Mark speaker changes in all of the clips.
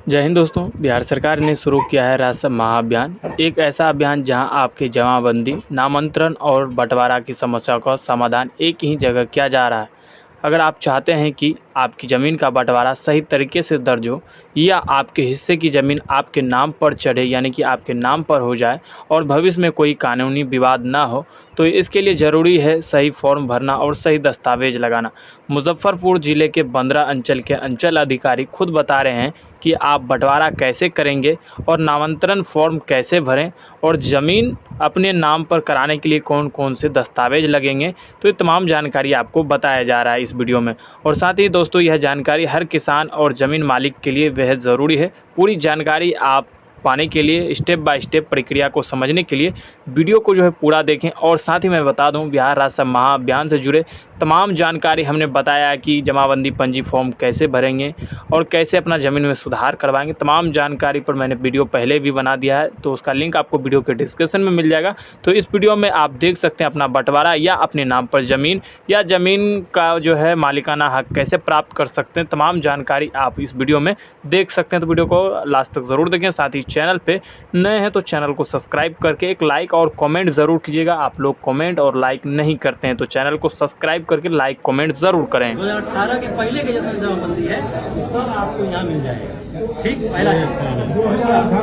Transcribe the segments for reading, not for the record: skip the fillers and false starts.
Speaker 1: जय हिंद दोस्तों। बिहार सरकार ने शुरू किया है राशन महाअभियान। एक ऐसा अभियान जहां आपके जमाबंदी, नामांतरण और बंटवारा की समस्या का समाधान एक ही जगह किया जा रहा है। अगर आप चाहते हैं कि आपकी ज़मीन का बंटवारा सही तरीके से दर्ज हो या आपके हिस्से की ज़मीन आपके नाम पर चढ़े यानी कि आपके नाम पर हो जाए और भविष्य में कोई कानूनी विवाद ना हो, तो इसके लिए ज़रूरी है सही फॉर्म भरना और सही दस्तावेज लगाना। मुजफ्फरपुर ज़िले के बंदरा अंचल के अंचल अधिकारी खुद बता रहे हैं कि आप बंटवारा कैसे करेंगे और नामांतरण फॉर्म कैसे भरें और ज़मीन अपने नाम पर कराने के लिए कौन कौन से दस्तावेज लगेंगे। तो ये तमाम जानकारी आपको बताया जा रहा है इस वीडियो में। और साथ ही दोस्तों, यह जानकारी हर किसान और ज़मीन मालिक के लिए बेहद ज़रूरी है। पूरी जानकारी आप पाने के लिए, स्टेप बाय स्टेप प्रक्रिया को समझने के लिए वीडियो को पूरा देखें। और साथ ही मैं बता दूं, बिहार राशन महाअभियान से जुड़े तमाम जानकारी हमने बताया कि जमाबंदी पंजी फॉर्म कैसे भरेंगे और कैसे अपना ज़मीन में सुधार करवाएंगे। तमाम जानकारी पर मैंने वीडियो पहले भी बना दिया है, तो उसका लिंक आपको वीडियो के डिस्क्रिप्शन में मिल जाएगा। तो इस वीडियो में आप देख सकते हैं अपना बंटवारा या अपने नाम पर ज़मीन या ज़मीन का मालिकाना हक कैसे प्राप्त कर सकते हैं। तमाम जानकारी आप इस वीडियो में देख सकते हैं, तो वीडियो को लास्ट तक ज़रूर देखें। साथ ही चैनल पे नए हैं तो चैनल को सब्सक्राइब करके एक लाइक और कमेंट ज़रूर कीजिएगा। आप लोग कमेंट और लाइक नहीं करते हैं, तो चैनल को सब्सक्राइब करके लाइक कमेंट ज़रूर करें।
Speaker 2: 2018 के पहले के जितना जमाबंदी है वो सब आपको यहाँ मिल जाएगा। ठीक, पहला चीज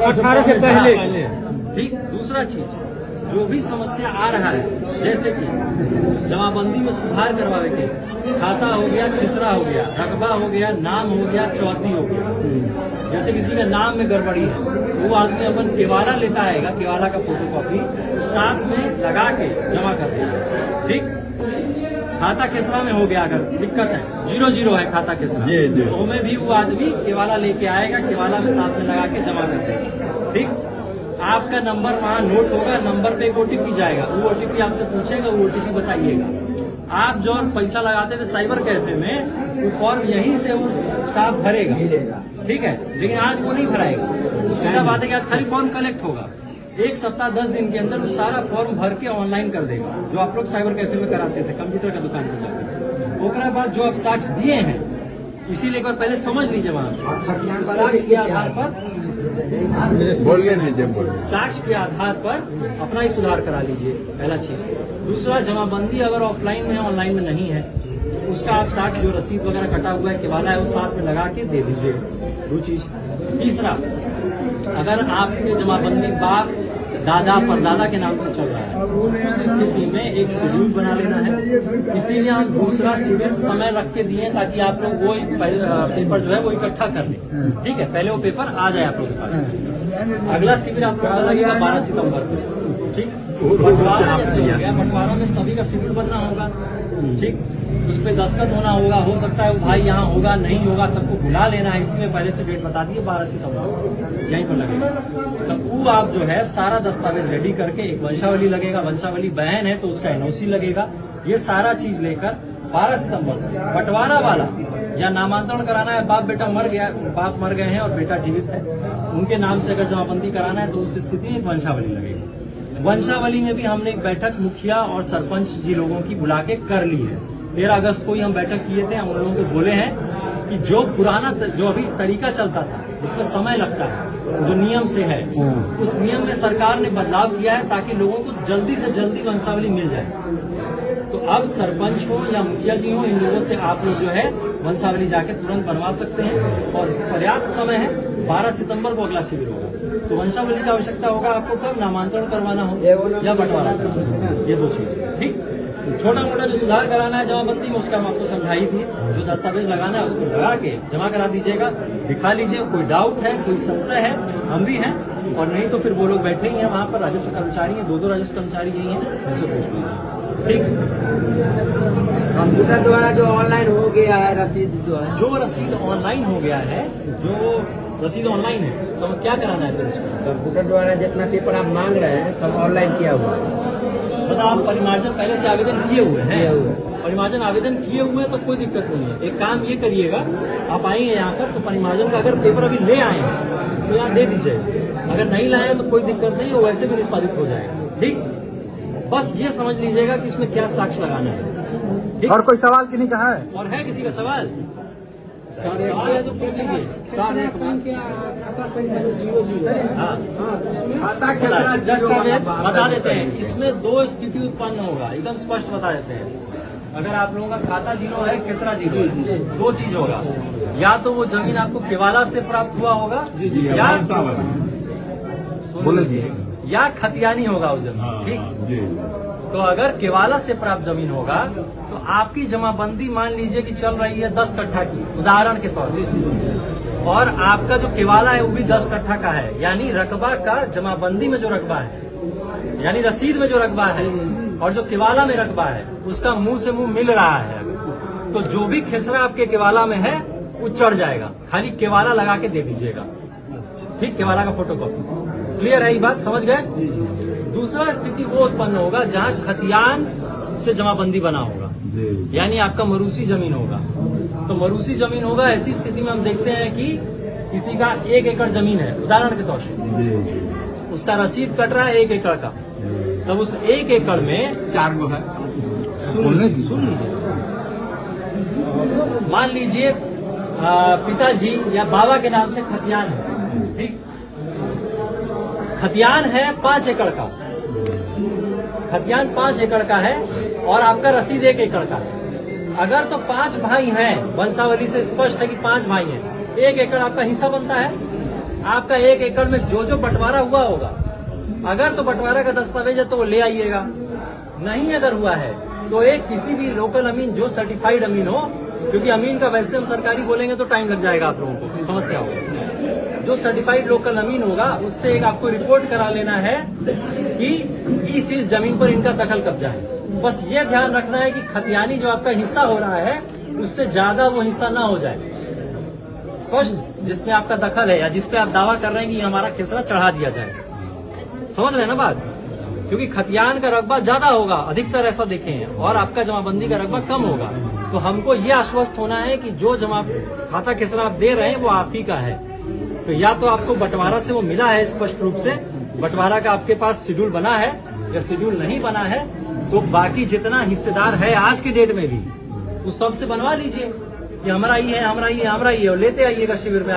Speaker 2: 18 से पहले। ठीक, दूसरा चीज, जो भी समस्या आ रहा है, जैसे कि जमाबंदी में सुधार करवावे के, खाता हो गया, तीसरा हो गया, रकबा हो गया, नाम हो गया, चौथी हो गया। जैसे किसी का नाम में गड़बड़ी है, वो आदमी अपन केवाला लेता आएगा, केवाला का फोटोकॉपी साथ में लगा के जमा कर देगा। ठीक, खाता केसरा में हो गया, अगर दिक्कत है 0-0 है खाता केसरा, तो में भी वो आदमी केवाला लेके आएगा, केवाला में साथ में लगा के जमा कर देगा। ठीक, आपका नंबर वहाँ नोट होगा, नंबर पे एक ओटीपी जाएगा, वो ओटीपी आपसे पूछेगा, वो ओटीपी बताइएगा। आप जो पैसा लगाते थे साइबर कैफे में, वो फॉर्म यहीं से वो स्टाफ भरेगा। ठीक है, लेकिन आज वो नहीं भराएगा। वो सीधा बात है कि आज खाली फॉर्म कलेक्ट होगा। 1 सप्ताह 10 दिन के अंदर वो सारा फॉर्म भर के ऑनलाइन कर देगा, जो आप लोग साइबर कैफे में कराते थे कंप्यूटर का दुकान पर जाकर। ओकरा बाद जो आप साक्ष्य दिए हैं, इसीलिए एक बार पहले समझ लीजिए, वहाँ साक्ष्य के आधार पर साक्ष्य के आधार पर अपना ही सुधार करा लीजिए, पहला चीज। दूसरा, जमाबंदी अगर ऑफलाइन में है, ऑनलाइन में नहीं है, उसका आप साक्ष्य जो रसीद वगैरह कटा हुआ है, केवाला है, वो साथ में लगा के दे दीजिए। दो चीज। तीसरा, अगर आपके जमाबंदी बाप दादा परदादा के नाम से चल रहा है, उस स्थिति में एक शेड्यूल बना लेना है। इसीलिए हम दूसरा शिविर समय रख के दिए ताकि आप लोग वो पेपर जो है वो इकट्ठा कर लें। ठीक है, पहले वो पेपर आ जाए आप लोग के पास। अगला शिविर आप लोग का लगेगा 12 सितंबर को। ठीक, बंटवारा जैसे हो गया, बंटवारा में सभी का शिविर बनना होगा। ठीक, उस पर दस्तखत होना होगा। हो सकता है वो भाई यहाँ होगा, नहीं होगा, सबको बुला लेना है। इसलिए पहले से डेट बता दिए, 12 सितंबर यहीं पर लगेगा। तो वो आप जो है सारा दस्तावेज रेडी करके, एक वंशावली लगेगा, वंशावली बहन है तो उसका एनओसी लगेगा। ये सारा चीज लेकर 12 सितंबर बंटवारा वाला या नामांतरण कराना है, बाप बेटा मर गया, बाप मर गए हैं और बेटा जीवित है, उनके नाम से अगर जमाबंदी कराना है तो उस स्थिति में वंशावली लगेगी। वंशावली में भी हमने एक बैठक मुखिया और सरपंच जी लोगों की बुला के कर ली है। 13 अगस्त को ही हम बैठक किए थे। हम लोगों को बोले हैं कि जो पुराना जो अभी तरीका चलता था, इसमें समय लगता है, जो नियम से है, उस नियम में सरकार ने बदलाव किया है ताकि लोगों को जल्दी से जल्दी वंशावली मिल जाए। तो अब सरपंच हो या मुखिया जी हो, इन लोगों से आप लोग जो है वंशावली जाके तुरंत बनवा सकते हैं और पर्याप्त समय है। 12 सितंबर को अगला शिविर होगा। तो वंशावली की आवश्यकता होगा आपको कब नामांतरण करवाना हो या बंटवारा करवाना हो, ये दो चीजें। ठीक, छोटा मोटा जो सुधार कराना है जमाबंदी में, उसका हम आपको समझाई थी। जो दस्तावेज लगाना है उसको लगा के जमा करा दीजिएगा, दिखा लीजिए। कोई डाउट है, कोई संशय है, हम भी हैं, और नहीं तो फिर वो लोग बैठे ही हैं वहाँ पर, राजस्व कर्मचारी हैं, 2 राजस्व कर्मचारी यही हैं, उनसे पूछ लीजिए। ठीक,
Speaker 3: कंप्यूटर द्वारा जो ऑनलाइन हो गया है रसीद,
Speaker 2: जो रसीद ऑनलाइन हो गया है, जो रसीद ऑनलाइन है, सब क्या कराना है फिर इसमें?
Speaker 3: कंप्यूटर द्वारा जितना पेपर आप मांग रहे हैं सब ऑनलाइन किया हुआ है।
Speaker 2: मतलब आप परिमार्जन पहले से आवेदन किए हुए हैं, परिमार्जन आवेदन किए हुए हैं तो कोई दिक्कत नहीं है। एक काम ये करिएगा, आप आएंगे यहाँ पर तो परिमार्जन का अगर पेपर अभी ले आए हैं तो यहाँ दे दीजिए। अगर नहीं लाए तो कोई दिक्कत नहीं, वो वैसे भी निष्पादित हो जाएगा। ठीक, बस ये समझ लीजिएगा कि इसमें क्या साक्ष्य लगाना है।
Speaker 4: और कोई सवाल किन्हीं का है?
Speaker 2: और है किसी का सवाल? सवाल है तो पूछ लीजिए। हाँ, बता देते हैं। इसमें दो स्थिति उत्पन्न होगा, एकदम स्पष्ट बता देते हैं। अगर आप लोगों का खाता जीरो है, खेसरा जीरो है, दो चीज होगा। या तो वो जमीन आपको केवाला से प्राप्त हुआ होगा, या खतियानी होगा वो जमीन। ठीक, तो अगर केवाला से प्राप्त जमीन होगा तो आपकी जमाबंदी मान लीजिए कि चल रही है 10 कट्ठा की, उदाहरण के तौर पर, और आपका जो केवाला है वो भी 10 कट्ठा का है। यानी रकबा का जमाबंदी में जो रकबा है, यानी रसीद में जो रकबा है और जो केवाला में रकबा है, उसका मुंह से मुंह मिल रहा है। तो जो भी खेसरा आपके केवाला में है वो चढ़ जाएगा, खाली केवाला लगा के दे दीजिएगा। ठीक, केवाला का फोटोकॉपी। क्लियर है ये बात, समझ गए? दूसरा स्थिति वो उत्पन्न होगा जहां खतियान से जमाबंदी बना होगा, यानी आपका मरूसी जमीन होगा। तो मरूसी जमीन होगा, ऐसी स्थिति में हम देखते हैं कि किसी का 1 एकड़ जमीन है, उदाहरण के तौर पर, उसका रसीद कट रहा है 1 एकड़ का। तब उस 1 एकड़ में
Speaker 4: 4 गो है।
Speaker 2: सुन लीजिए, मान लीजिए पिताजी या बाबा के नाम से खतियान है। ठीक, खतियान है 5 एकड़ का, खतियान 5 एकड़ का है और आपका रसीद 1 एकड़ का है। अगर तो 5 भाई हैं, वंशावली से स्पष्ट है कि 5 भाई हैं, 1 एकड़ आपका हिस्सा बनता है। आपका 1 एकड़ में जो जो बंटवारा हुआ होगा, अगर तो बंटवारा का दस्तावेज है तो वो ले आइएगा, नहीं अगर हुआ है तो एक किसी भी लोकल अमीन जो सर्टिफाइड अमीन हो, क्योंकि अमीन का वैसे हम सरकारी बोलेंगे तो टाइम लग जाएगा, आप लोगों को समस्या होगी। जो सर्टिफाइड लोकल अमीन होगा उससे एक आपको रिपोर्ट करा लेना है कि इस जमीन पर इनका दखल कब्जा है। बस ये ध्यान रखना है कि खतियानी जो आपका हिस्सा हो रहा है उससे ज्यादा वो हिस्सा ना हो जाए, स्पष्ट, जिसमें आपका दखल है या जिसपे आप दावा कर रहे हैं कि हमारा खेसरा चढ़ा दिया जाए। समझ रहे हैं ना बात? क्योंकि खतियान का रकबा ज्यादा होगा, अधिकतर ऐसा देखे हैं, और आपका जमाबंदी का रकबा कम होगा। तो हमको ये आश्वस्त होना है कि जो जमा खाता खेसरा आप दे रहे हैं वो आप ही का है। तो या तो आपको बंटवारा से वो मिला है स्पष्ट रूप से, बंटवारा का आपके पास शेड्यूल बना है, या शेड्यूल नहीं बना है तो बाकी जितना हिस्सेदार है आज के डेट में भी उस सबसे बनवा लीजिए कि हमारा ही है, हमारा ही है, हमारा ही है, और लेते आइएगा शिविर में।